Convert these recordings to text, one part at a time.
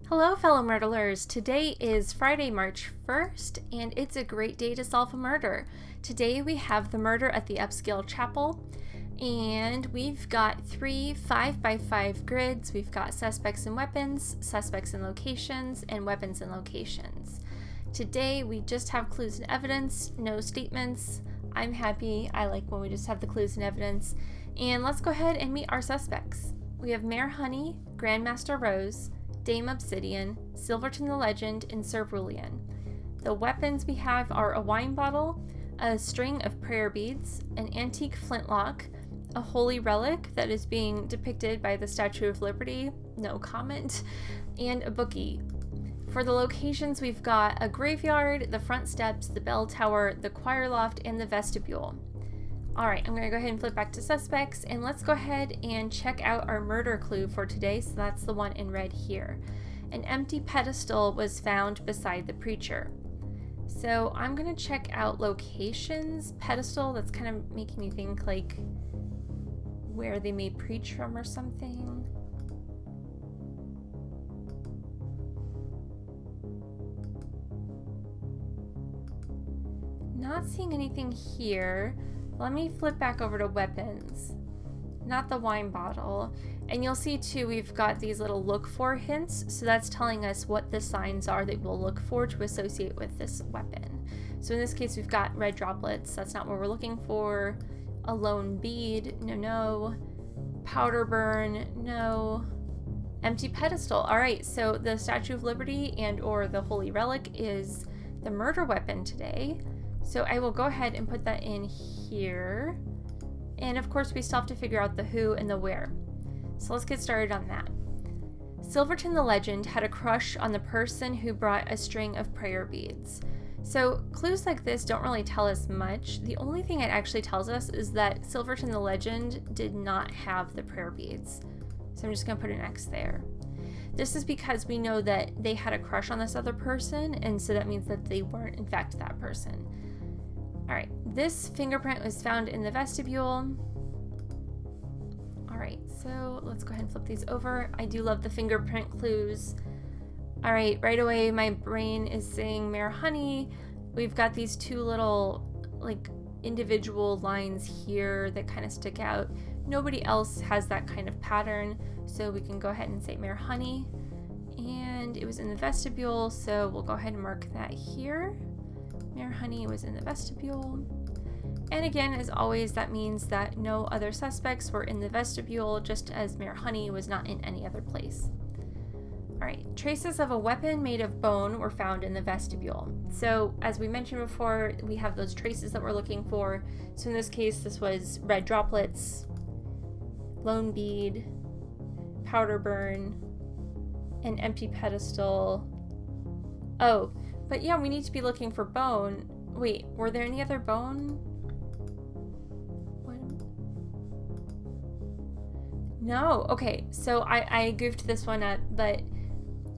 Hello fellow murderers! Today is Friday, March 1st, and it's a great day to solve a murder. Today we have the murder at the Upscale Chapel, and we've got 3 5x5 grids. We've got suspects and weapons, suspects and locations, and weapons and locations. Today we just have clues and evidence, no statements. I'm happy. I like when we just have the clues and evidence. And let's go ahead and meet our suspects. We have Mayor Honey, Grandmaster Rose, Dame Obsidian, Silverton the Legend, and Cerulean. The weapons we have are a wine bottle, a string of prayer beads, an antique flintlock, a holy relic that is being depicted by the Statue of Liberty, no comment, and a bookie. For the locations, we've got a graveyard, the front steps, the bell tower, the choir loft, and the vestibule. Alright, I'm going to go ahead and flip back to suspects, and let's go ahead and check out our murder clue for today. So that's the one in red here. An empty pedestal was found beside the preacher. So I'm going to check out locations. Pedestal, that's kind of making me think like where they may preach from or something. Not seeing anything here. Let me flip back over to weapons, not the wine bottle. And you'll see too, we've got these little look for hints. So that's telling us what the signs are that we'll look for to associate with this weapon. So in this case, we've got red droplets. That's not what we're looking for. A lone bead, no. Powder burn, no. Empty pedestal. All right, so the Statue of Liberty and or the holy relic is the murder weapon today. So I will go ahead and put that in here. And of course we still have to figure out the who and the where. So let's get started on that. Silverton the Legend had a crush on the person who brought a string of prayer beads. So clues like this don't really tell us much. The only thing it actually tells us is that Silverton the Legend did not have the prayer beads. So I'm just gonna put an X there. This is because we know that they had a crush on this other person, and so that means that they weren't in fact that person. Alright, this fingerprint was found in the vestibule. Alright, so let's go ahead and flip these over. I do love the fingerprint clues. Alright, right away my brain is saying Mayor Honey. We've got these two little like individual lines here that kind of stick out. Nobody else has that kind of pattern, so we can go ahead and say Mayor Honey. And it was in the vestibule, so we'll go ahead and mark that here. Mayor Honey was in the vestibule. And again, as always, that means that no other suspects were in the vestibule, just as Mayor Honey was not in any other place. Alright, traces of a weapon made of bone were found in the vestibule. So, as we mentioned before, we have those traces that we're looking for. So in this case, this was red droplets, lone bead, powder burn, an empty pedestal. Oh, but yeah, we need to be looking for bone. Wait, were there any other bone? What? No, okay, so I goofed this one up, but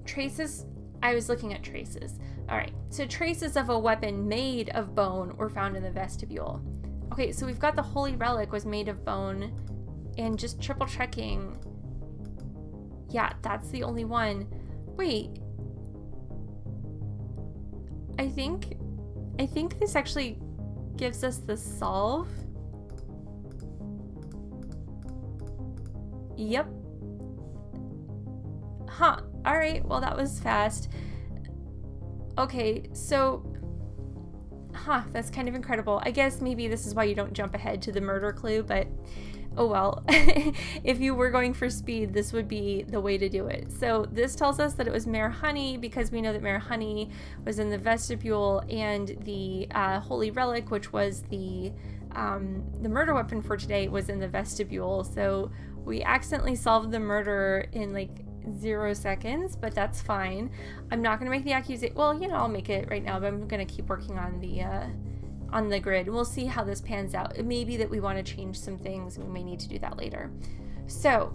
traces, I was looking at traces. Alright, so traces of a weapon made of bone were found in the vestibule. Okay, so we've got the holy relic was made of bone, and just triple checking. Yeah, that's the only one. Wait. I think this actually gives us the solve. Yep. Huh. Alright, well that was fast. Okay, so that's kind of incredible. I guess maybe this is why you don't jump ahead to the murder clue, but oh well. If you were going for speed, this would be the way to do it. So this tells us that it was Mayor Honey because we know that Mayor Honey was in the vestibule, and the holy relic, which was the murder weapon for today, was in the vestibule. So we accidentally solved the murder in like 0 seconds, but that's fine. I'm not gonna make the accusation. Well, you know, I'll make it right now, but I'm gonna keep working on the grid. We'll see how this pans out. It may be that we want to change some things, and we may need to do that later. So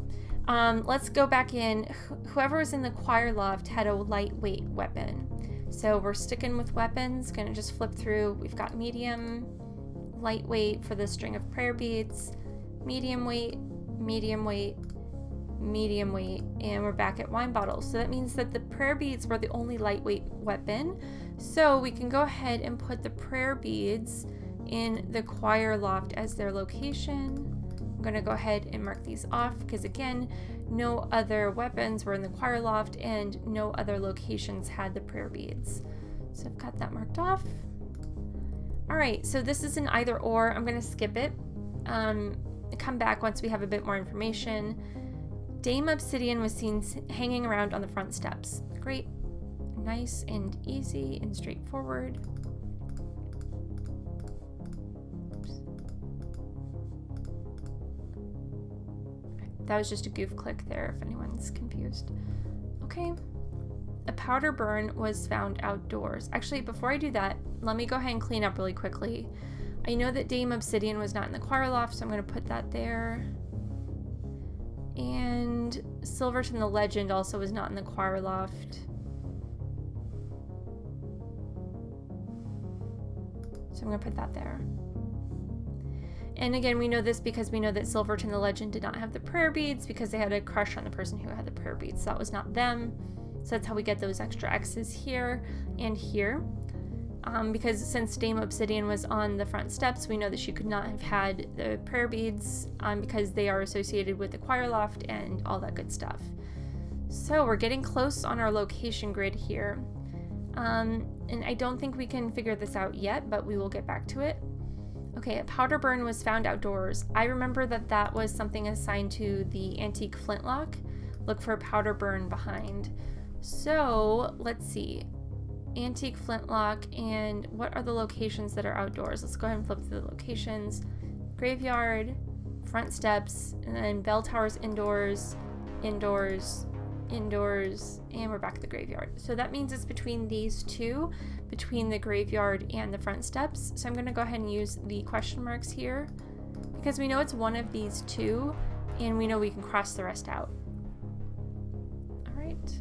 let's go back in. Whoever was in the choir loft had a lightweight weapon. So we're sticking with weapons. Gonna just flip through. We've got medium, lightweight for the string of prayer beads, medium weight, medium weight, and we're back at wine bottles. So that means that the prayer beads were the only lightweight weapon. So we can go ahead and put the prayer beads in the choir loft as their location. I'm going to go ahead and mark these off because, again, no other weapons were in the choir loft and no other locations had the prayer beads. So I've got that marked off. All right, so this is an either or. I'm going to skip it. Come back once we have a bit more information. Dame Obsidian was seen hanging around on the front steps. Great. Nice and easy and straightforward. That was just a goof click there if anyone's confused. Okay. A powder burn was found outdoors. Actually, before I do that, let me go ahead and clean up really quickly. I know that Dame Obsidian was not in the choir loft, so I'm going to put that there. And Silverton the Legend also was not in the choir loft. So I'm going to put that there. And again, we know this because we know that Silverton the Legend did not have the prayer beads because they had a crush on the person who had the prayer beads. So that was not them. So that's how we get those extra X's here and here. Because since Dame Obsidian was on the front steps, we know that she could not have had the prayer beads because they are associated with the choir loft and all that good stuff. So we're getting close on our location grid here. And I don't think we can figure this out yet, but we will get back to it. Okay, a powder burn was found outdoors. I remember that that was something assigned to the antique flintlock. Look for a powder burn behind. So let's see. Antique flintlock, and what are the locations that are outdoors? Let's go ahead and flip through the locations. Graveyard, front steps, and then bell towers indoors, indoors, indoors, and we're back at the graveyard. So that means it's between these two, between the graveyard and the front steps. So I'm going to go ahead and use the question marks here because we know it's one of these two and we know we can cross the rest out. All right.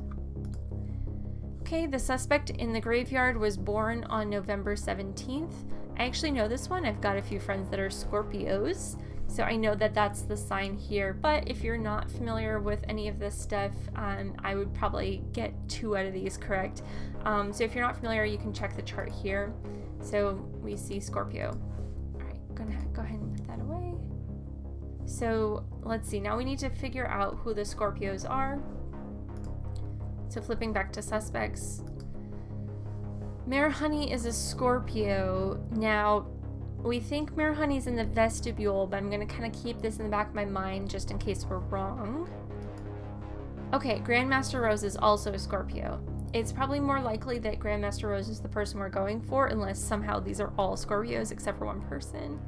Okay, the suspect in the graveyard was born on November 17th. I actually know this one. I've got a few friends that are Scorpios. So I know that that's the sign here, but if you're not familiar with any of this stuff, I would probably get 2 out of these correct. So if you're not familiar, you can check the chart here. So we see Scorpio. All right, I'm gonna go ahead and put that away. So let's see, now we need to figure out who the Scorpios are. So flipping back to suspects. Mayor Honey is a Scorpio. Now, we think Mayor Honey's in the vestibule, but I'm going to kind of keep this in the back of my mind just in case we're wrong. Okay, Grandmaster Rose is also a Scorpio. It's probably more likely that Grandmaster Rose is the person we're going for, unless somehow these are all Scorpios except for one person.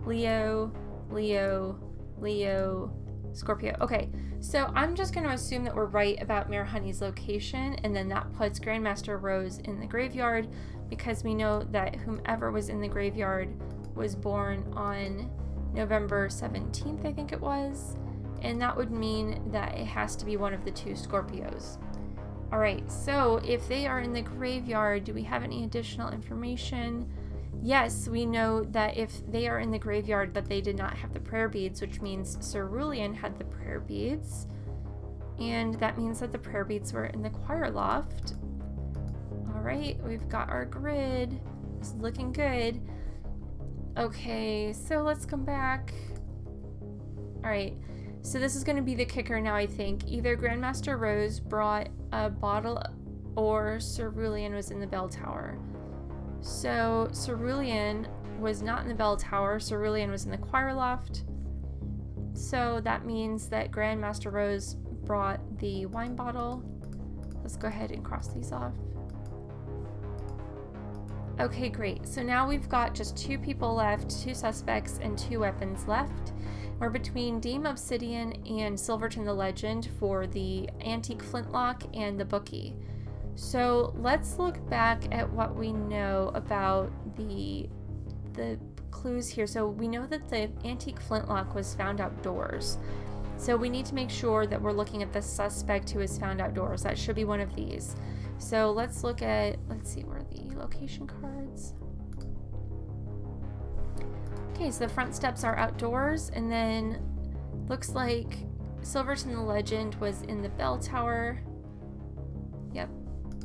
Leo, Leo, Leo, Scorpio. Okay, so I'm just going to assume that we're right about Mayor Honey's location, and then that puts Grandmaster Rose in the graveyard, because we know that whomever was in the graveyard was born on November 17th, I think it was, and that would mean that it has to be one of the 2 Scorpios. Alright, so if they are in the graveyard, do we have any additional information? Yes, we know that if they are in the graveyard that they did not have the prayer beads, which means Cerulean had the prayer beads, and that means that the prayer beads were in the choir loft. Alright, we've got our grid. This is looking good. Okay, so let's come back. Alright, so this is going to be the kicker now, I think. Either Grandmaster Rose brought a bottle or Cerulean was in the bell tower. So Cerulean was not in the bell tower. Cerulean was in the choir loft. So that means that Grandmaster Rose brought the wine bottle. Let's go ahead and cross these off. Okay, great. So now we've got just 2 people left, 2 suspects, and 2 weapons left. We're between Dame Obsidian and Silverton the Legend for the antique flintlock and the bookie. So let's look back at what we know about the clues here. So we know that the antique flintlock was found outdoors. So we need to make sure that we're looking at the suspect who was found outdoors. That should be one of these. So let's look at, let's see, where are the location cards? Okay, so the front steps are outdoors, and then looks like Silverton the Legend was in the bell tower. Yep,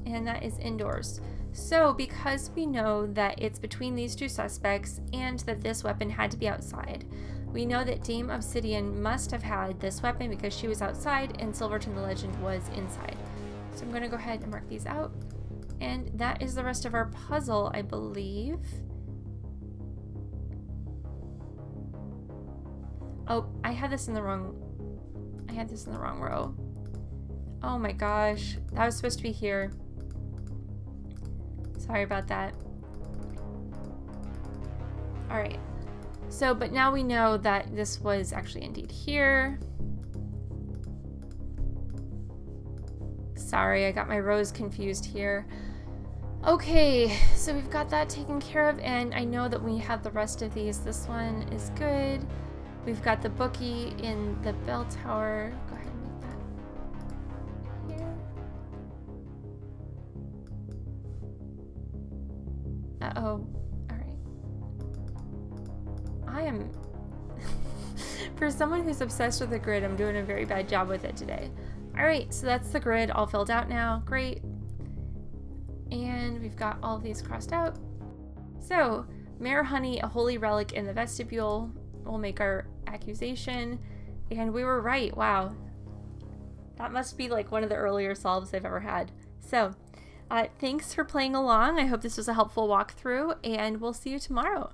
and that is indoors. So because we know that it's between these two suspects and that this weapon had to be outside, we know that Dame Obsidian must have had this weapon because she was outside and Silverton the Legend was inside. So I'm going to go ahead and mark these out. And that is the rest of our puzzle, I believe. Oh, I had this in the wrong row. Oh my gosh, that was supposed to be here. Sorry about that. All right. So, but now we know that this was actually indeed here. Sorry, I got my rows confused here. Okay, so we've got that taken care of, and I know that we have the rest of these. This one is good. We've got the bookie in the bell tower. Go ahead and make that here. Uh-oh. All right. I am... For someone who's obsessed with the grid, I'm doing a very bad job with it today. All right, so that's the grid all filled out now. Great. And we've got all of these crossed out. So, Mare Honey, a holy relic in the vestibule, will make our accusation. And we were right. Wow. That must be like one of the earlier solves I've ever had. So, thanks for playing along. I hope this was a helpful walkthrough, and we'll see you tomorrow.